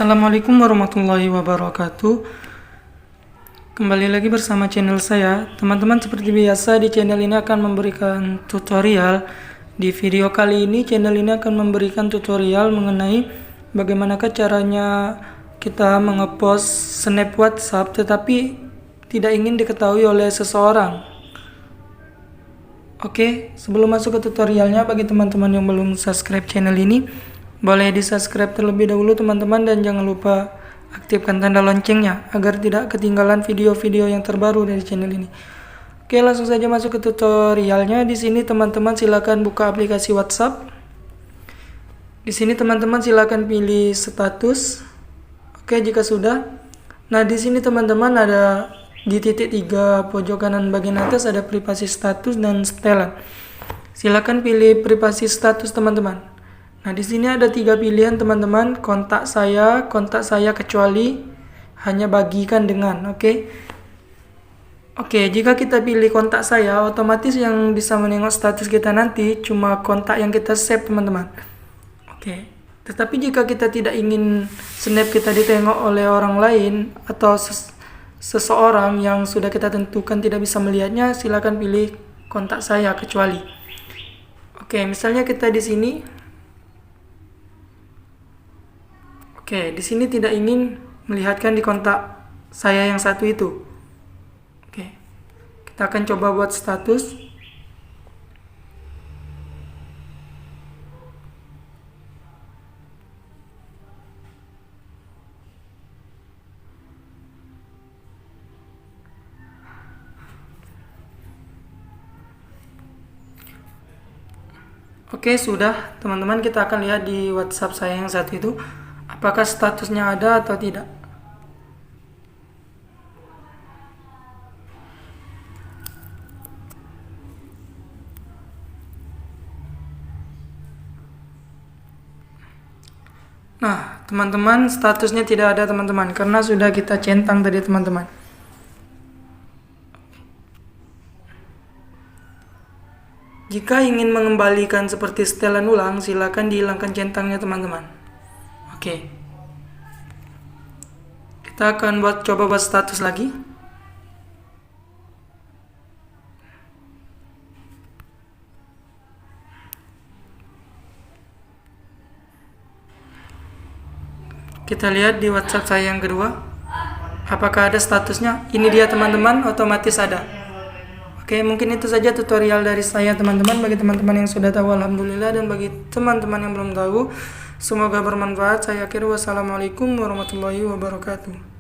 Assalamualaikum warahmatullahi wabarakatuh. Kembali lagi bersama channel saya. Teman-teman, seperti biasa di channel ini akan memberikan tutorial. Di video kali ini channel ini akan memberikan tutorial mengenai bagaimanakah caranya kita mengepost snap WhatsApp tetapi tidak ingin diketahui oleh seseorang. Oke, sebelum masuk ke tutorialnya, bagi teman-teman yang belum subscribe channel ini, boleh di subscribe terlebih dahulu teman-teman, dan jangan lupa aktifkan tanda loncengnya agar tidak ketinggalan video-video yang terbaru dari channel ini. Oke, langsung saja masuk ke tutorialnya. Di sini teman-teman silakan buka aplikasi WhatsApp. Di sini teman-teman silakan pilih status. Oke, jika sudah. Nah, di sini teman-teman ada di titik 3 pojok kanan bagian atas ada privasi status dan setelan. Silakan pilih privasi status teman-teman. Nah, di sini ada 3 pilihan teman-teman, kontak saya kecuali, hanya bagikan dengan. Oke, jika kita pilih kontak saya, otomatis yang bisa menengok status kita nanti cuma kontak yang kita save teman-teman. Oke, tetapi jika kita tidak ingin snap kita ditengok oleh orang lain atau seseorang yang sudah kita tentukan tidak bisa melihatnya, silakan pilih kontak saya kecuali. Oke, misalnya kita di sini. Oke, di sini tidak ingin melihatkan di kontak saya yang satu itu. Oke, kita akan coba buat status. Oke, sudah teman-teman, kita akan lihat di WhatsApp saya yang satu itu apakah statusnya ada atau tidak. Nah, teman-teman, statusnya tidak ada teman-teman karena sudah kita centang tadi teman-teman. Jika ingin mengembalikan seperti setelan ulang, silakan dihilangkan centangnya teman-teman. Oke, kita akan coba buat status lagi. Kita lihat di WhatsApp saya yang kedua, apakah ada statusnya. Ini dia teman-teman, otomatis ada. Oke, mungkin itu saja tutorial dari saya teman-teman. Bagi teman-teman yang sudah tahu, alhamdulillah, dan bagi teman-teman yang belum tahu, semoga bermanfaat. Saya akhiri, wassalamualaikum warahmatullahi wabarakatuh.